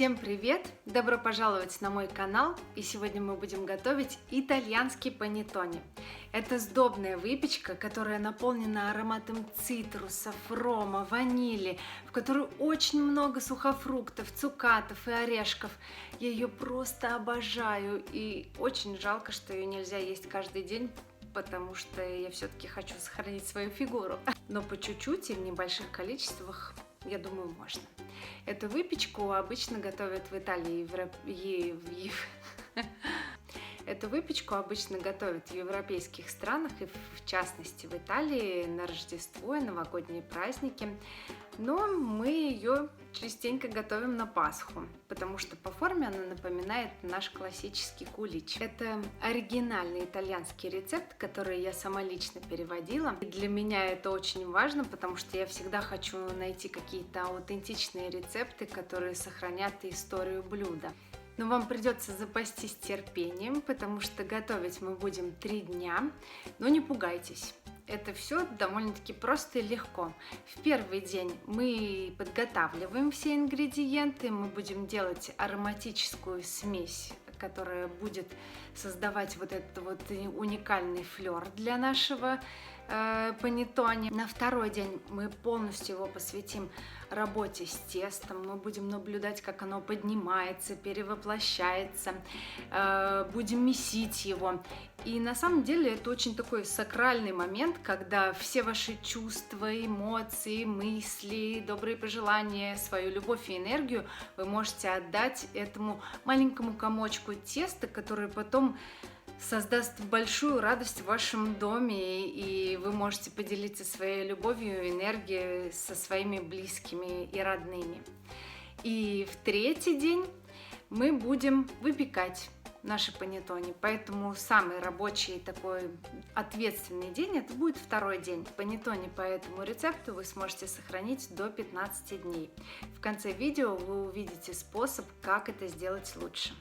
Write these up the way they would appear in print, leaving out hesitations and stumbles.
Всем привет! Добро пожаловать на мой канал, и сегодня мы будем готовить итальянский панеттоне. Это сдобная выпечка, которая наполнена ароматом цитрусов, рома, ванили, в которой очень много сухофруктов, цукатов и орешков. Я ее просто обожаю, и очень жалко, что ее нельзя есть каждый день, потому что я все-таки хочу сохранить свою фигуру. Но по чуть-чуть и в небольших количествах, я думаю, можно. Эту выпечку обычно готовят в Италии Эту выпечку обычно готовят в европейских странах, и в частности в Италии на Рождество и новогодние праздники. Но мы ее частенько готовим на Пасху, потому что по форме она напоминает наш классический кулич. Это оригинальный итальянский рецепт, который я сама лично переводила. И для меня это очень важно, потому что я всегда хочу найти какие-то аутентичные рецепты, которые сохранят историю блюда. Но вам придется запастись терпением, потому что готовить мы будем 3 дня. Но не пугайтесь, это все довольно-таки просто и легко. В первый день мы подготавливаем все ингредиенты, мы будем делать ароматическую смесь, которая будет создавать вот этот вот уникальный флер для нашего панеттоне. На второй день мы полностью его посвятим работе с тестом. Мы будем наблюдать, как оно поднимается, перевоплощается, будем месить его. И на самом деле это очень такой сакральный момент, когда все ваши чувства, эмоции, мысли, добрые пожелания, свою любовь и энергию вы можете отдать этому маленькому комочку теста, который потом создаст большую радость в вашем доме, и вы можете поделиться своей любовью и энергией со своими близкими и родными. И в третий день мы будем выпекать наши панеттоне, поэтому самый рабочий такой ответственный день это будет второй день. Панеттоне по этому рецепту вы сможете сохранить до 15 дней. В конце видео вы увидите способ, как это сделать лучше.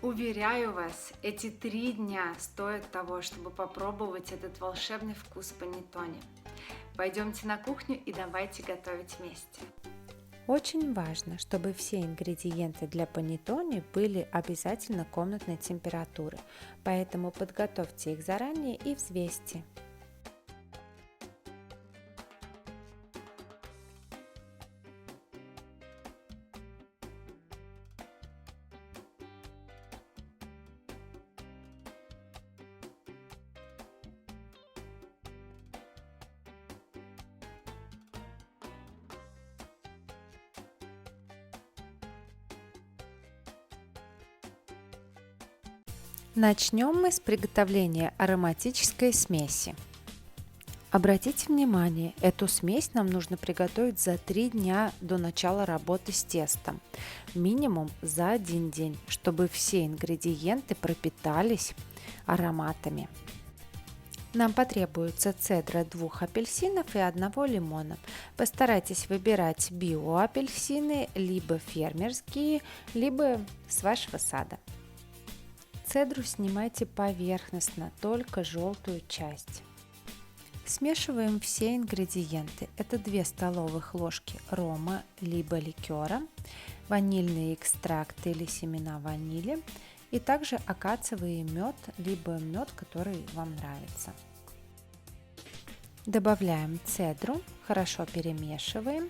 Уверяю вас, эти 3 дня стоят того, чтобы попробовать этот волшебный вкус панеттоне. Пойдемте на кухню и давайте готовить вместе. Очень важно, чтобы все ингредиенты для панеттоне были обязательно комнатной температуры, поэтому подготовьте их заранее и взвесьте. Начнем мы с приготовления ароматической смеси. Обратите внимание, эту смесь нам нужно приготовить за 3 дня до начала работы с тестом, минимум за 1 день, чтобы все ингредиенты пропитались ароматами. Нам потребуется цедра 2 апельсинов и 1 лимона. Постарайтесь выбирать биоапельсины, либо фермерские, либо с вашего сада. Цедру снимайте поверхностно, только желтую часть. Смешиваем все ингредиенты. Это 2 столовых ложки рома, либо ликера, ванильный экстракт или семена ванили, и также акациевый мед, либо мед, который вам нравится. Добавляем цедру, хорошо перемешиваем.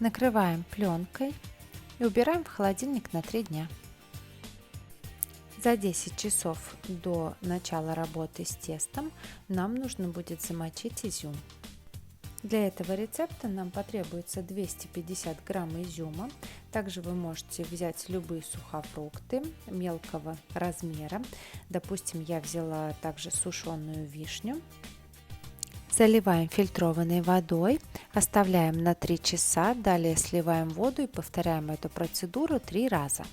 Накрываем пленкой и убираем в холодильник на 3 дня. За 10 часов до начала работы с тестом нам нужно будет замочить изюм. Для этого рецепта нам потребуется 250 грамм изюма. Также вы можете взять любые сухофрукты мелкого размера. Допустим, я взяла также сушеную вишню. Заливаем фильтрованной водой, оставляем на 3 часа, далее сливаем воду и повторяем эту процедуру 3 раза.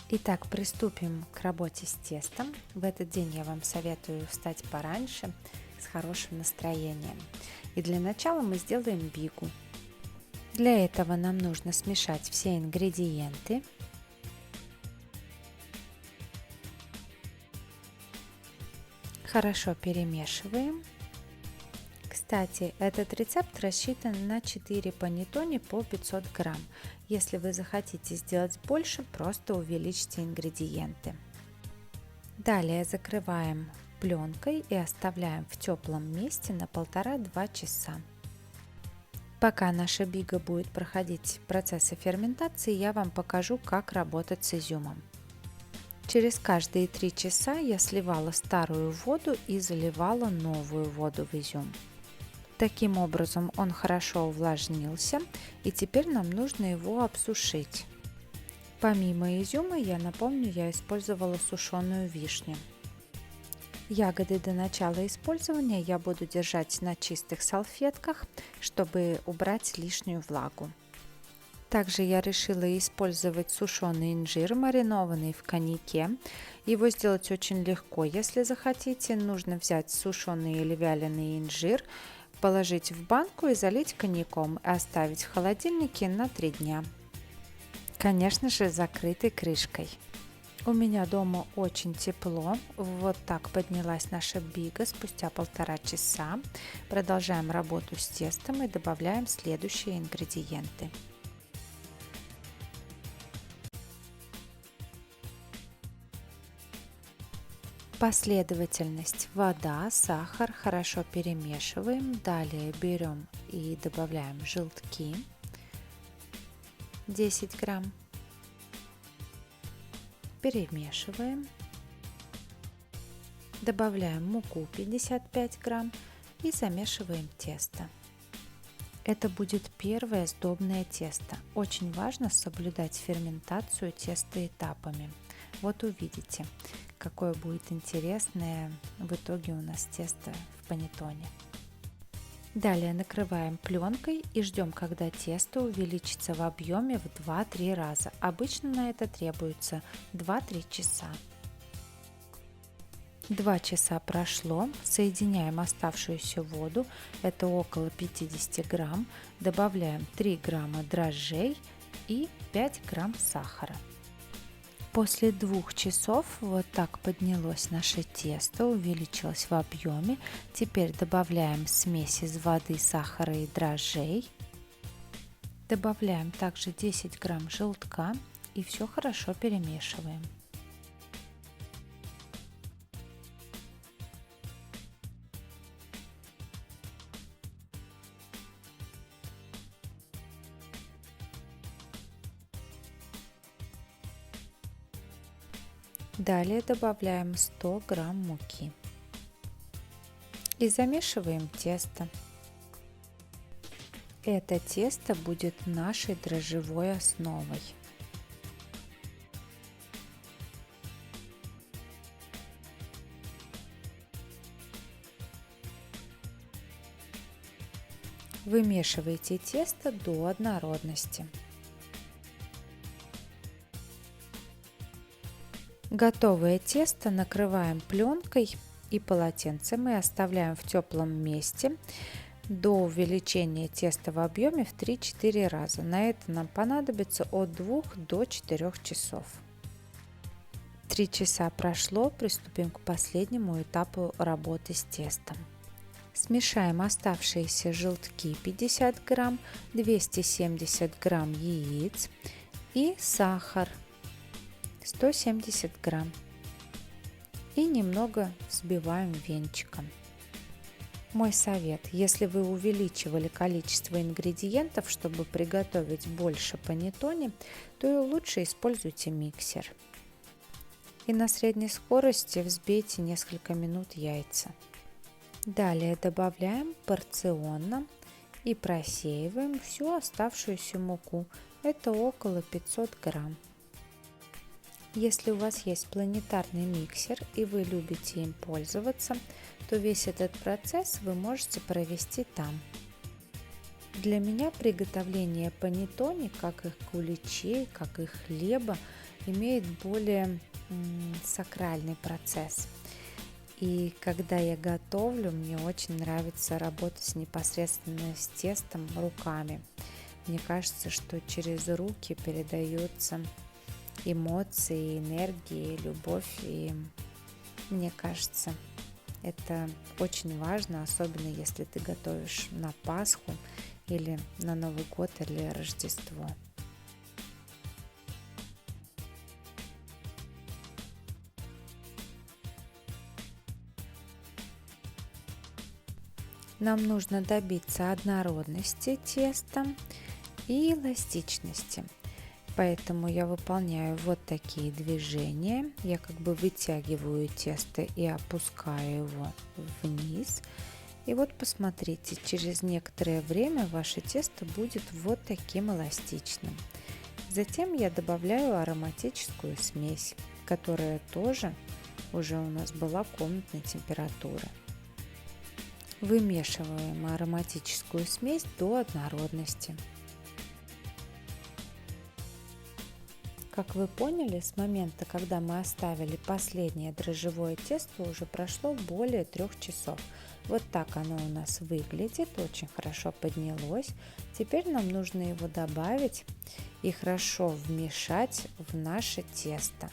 Итак, приступим к работе с тестом. В этот день я вам советую встать пораньше, с хорошим настроением. И для начала мы сделаем бигу. Для этого нам нужно смешать все ингредиенты. Хорошо перемешиваем. Кстати, этот рецепт рассчитан на 4 панеттоне по 500 грамм. Если вы захотите сделать больше, просто увеличьте ингредиенты. Далее закрываем пленкой и оставляем в теплом месте на 1,5-2 часа. Пока наша бига будет проходить процессы ферментации, я вам покажу, как работать с изюмом. Через каждые 3 часа я сливала старую воду и заливала новую воду в изюм. Таким образом он хорошо увлажнился, и теперь нам нужно его обсушить. Помимо изюма, я напомню, я использовала сушеную вишню. Ягоды до начала использования я буду держать на чистых салфетках, чтобы убрать лишнюю влагу. Также я решила использовать сушеный инжир, маринованный в коньяке. Его сделать очень легко. Если захотите, нужно взять сушеный или вяленый инжир, положить в банку и залить коньяком и оставить в холодильнике на 3 дня. Конечно же, закрытой крышкой. У меня дома очень тепло. Вот так поднялась наша бига спустя 1,5 часа. Продолжаем работу с тестом и добавляем следующие ингредиенты. Последовательность: вода, сахар, хорошо перемешиваем. Далее берем и добавляем желтки 10 грамм. Перемешиваем. Добавляем муку 55 грамм и замешиваем тесто. Это будет первое сдобное тесто. Очень важно соблюдать ферментацию теста этапами. Вот увидите, какое будет интересное в итоге у нас тесто в панеттоне. Далее накрываем пленкой и ждем, когда тесто увеличится в объеме в 2-3 раза. Обычно на это требуется 2-3 часа. 2 часа прошло, соединяем оставшуюся воду, это около 50 грамм, добавляем 3 грамма дрожжей и 5 грамм сахара. После 2 часов вот так поднялось наше тесто, увеличилось в объеме. Теперь добавляем смесь из воды, сахара и дрожжей. Добавляем также 10 грамм желтка и все хорошо перемешиваем. Далее добавляем 100 грамм муки и замешиваем тесто. Это тесто будет нашей дрожжевой основой. Вымешивайте тесто до однородности. Готовое тесто накрываем пленкой и полотенцем и оставляем в теплом месте до увеличения теста в объеме в 3-4 раза. На это нам понадобится от 2 до 4 часов. 3 часа прошло, приступим к последнему этапу работы с тестом. Смешаем оставшиеся желтки 50 грамм, 270 грамм яиц и сахар 170 грамм и немного взбиваем венчиком. Мой совет: если вы увеличивали количество ингредиентов, чтобы приготовить больше панеттоне, то и лучше используйте миксер. И на средней скорости взбейте несколько минут яйца. Далее добавляем порционно и просеиваем всю оставшуюся муку, это около 500 грамм. Если у вас есть планетарный миксер и вы любите им пользоваться, то весь этот процесс вы можете провести там. Для меня приготовление панеттоне, как их куличей, как их хлеба, имеет более сакральный процесс. И когда я готовлю, мне очень нравится работать непосредственно с тестом руками. Мне кажется, что через руки передаются эмоции, энергии, любовь, и мне кажется, Это очень важно, особенно если ты готовишь на Пасху или на Новый год или Рождество. Нам нужно добиться однородности теста и эластичности. Поэтому я выполняю вот такие движения. Я как бы вытягиваю тесто и опускаю его вниз. И вот посмотрите, через некоторое время ваше тесто будет вот таким эластичным. Затем я добавляю ароматическую смесь, которая тоже уже у нас была комнатной температуры. Вымешиваем ароматическую смесь до однородности. Как вы поняли, с момента, когда мы оставили последнее дрожжевое тесто, уже прошло более 3 часов. Вот так оно у нас выглядит, очень хорошо поднялось. Теперь нам нужно его добавить и хорошо вмешать в наше тесто.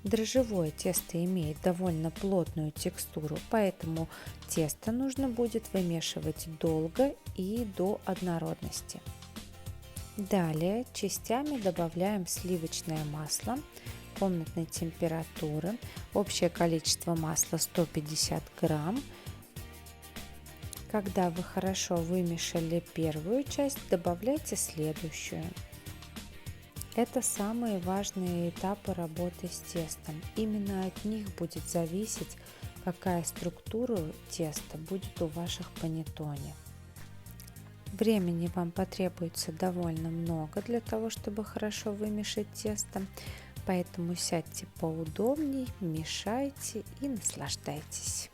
Дрожжевое тесто имеет довольно плотную текстуру, поэтому тесто нужно будет вымешивать долго и до однородности. Далее частями добавляем сливочное масло комнатной температуры. Общее количество масла 150 грамм. Когда вы хорошо вымешали первую часть, добавляйте следующую. Это самые важные этапы работы с тестом. Именно от них будет зависеть, какая структура теста будет у ваших панеттоне. Времени вам потребуется довольно много для того, чтобы хорошо вымешать тесто, поэтому сядьте поудобней, мешайте и наслаждайтесь.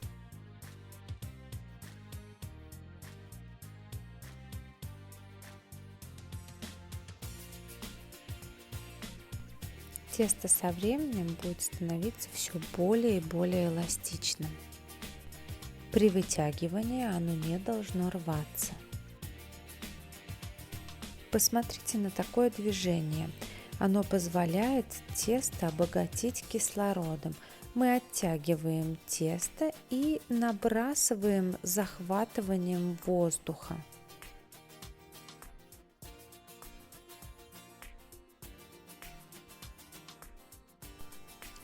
Тесто со временем будет становиться все более и более эластичным. При вытягивании оно не должно рваться. Посмотрите на такое движение. Оно позволяет тесто обогатить кислородом. Мы оттягиваем тесто и набрасываем захватыванием воздуха.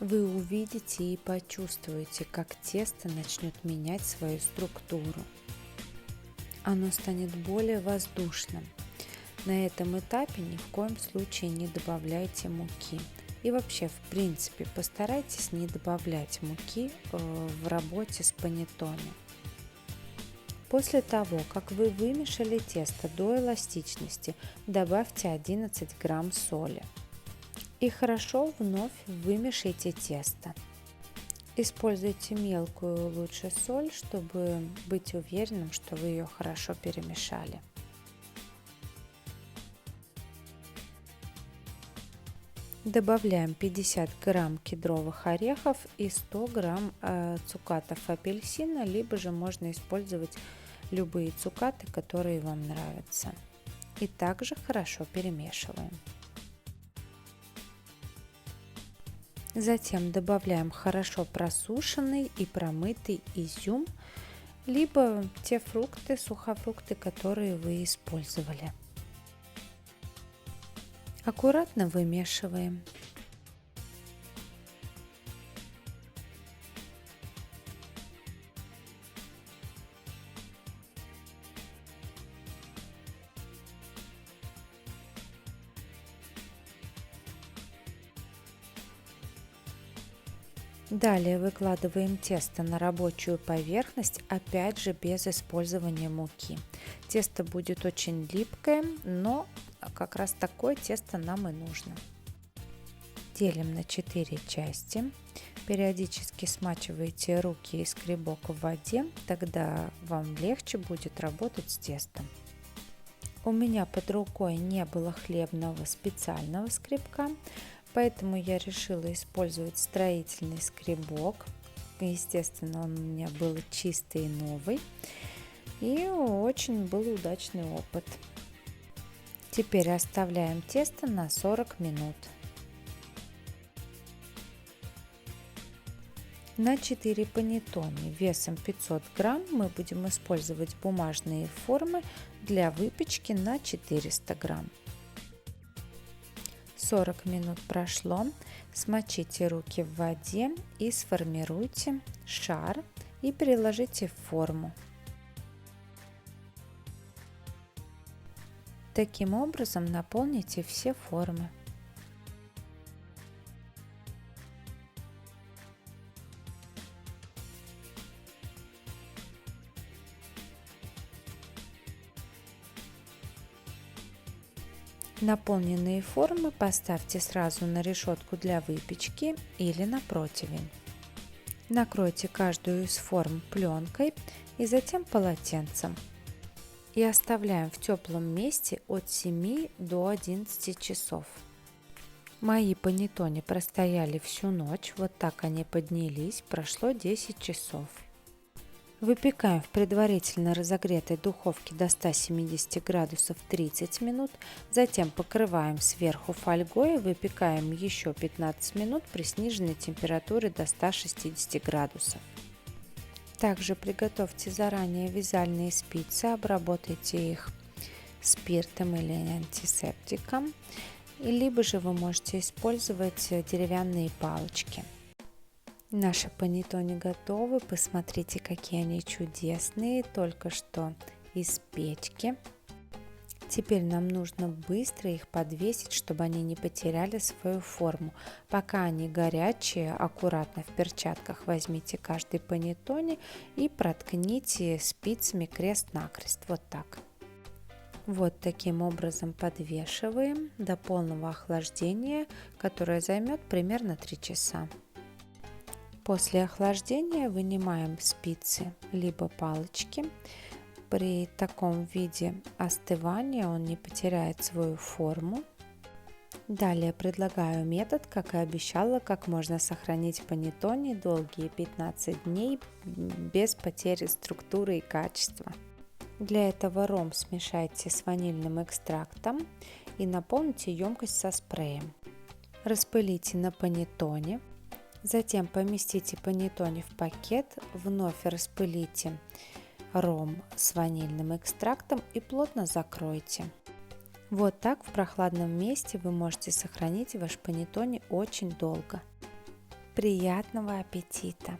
Вы увидите и почувствуете, как тесто начнет менять свою структуру. Оно станет более воздушным. На этом этапе ни в коем случае не добавляйте муки. И вообще, в принципе, постарайтесь не добавлять муки в работе с панеттоне. После того, как вы вымешали тесто до эластичности, добавьте 11 грамм соли. И хорошо вновь вымешайте тесто. Используйте мелкую лучше соль, чтобы быть уверенным, что вы ее хорошо перемешали. Добавляем 50 грамм кедровых орехов и 100 грамм цукатов апельсина, либо же можно использовать любые цукаты, которые вам нравятся. И также хорошо перемешиваем. Затем добавляем хорошо просушенный и промытый изюм, либо те фрукты, сухофрукты, которые вы использовали. Аккуратно вымешиваем. Далее выкладываем тесто на рабочую поверхность, опять же без использования муки. Тесто будет очень липкое, но как раз такое тесто нам и нужно. Делим на 4 части. Периодически смачивайте руки и скребок в воде, тогда вам легче будет работать с тестом. У меня под рукой не было хлебного специального скребка, поэтому я решила использовать строительный скребок. Естественно, он у меня был чистый и новый. И очень был удачный опыт. Теперь оставляем тесто на 40 минут. На 4 панеттоне весом 500 грамм мы будем использовать бумажные формы для выпечки на 400 грамм. 40 минут прошло. Смочите руки в воде и сформируйте шар и переложите в форму. Таким образом наполните все формы. Наполненные формы поставьте сразу на решетку для выпечки или на противень. Накройте каждую из форм пленкой и затем полотенцем. И оставляем в теплом месте от 7 до 11 часов. Мои панеттоне простояли всю ночь, вот так они поднялись, прошло 10 часов. Выпекаем в предварительно разогретой духовке до 170 градусов 30 минут, затем покрываем сверху фольгой и выпекаем еще 15 минут при сниженной температуре до 160 градусов. Также приготовьте заранее вязальные спицы, обработайте их спиртом или антисептиком, либо же вы можете использовать деревянные палочки. Наши панеттоне готовы, посмотрите, какие они чудесные, только что из печки. Теперь нам нужно быстро их подвесить, чтобы они не потеряли свою форму. Пока они горячие, аккуратно в перчатках возьмите каждый панеттоне и проткните спицами крест-накрест, вот так. Вот таким образом подвешиваем до полного охлаждения, которое займет примерно 3 часа. После охлаждения вынимаем спицы либо палочки. При таком виде остывания он не потеряет свою форму. Далее предлагаю метод, как и обещала, как можно сохранить панеттоне долгие 15 дней без потери структуры и качества. Для этого ром смешайте с ванильным экстрактом и наполните емкость со спреем. Распылите на панеттоне. Затем поместите панеттоне в пакет, вновь распылите ром с ванильным экстрактом и плотно закройте. Вот так в прохладном месте вы можете сохранить ваш панеттоне очень долго. Приятного аппетита!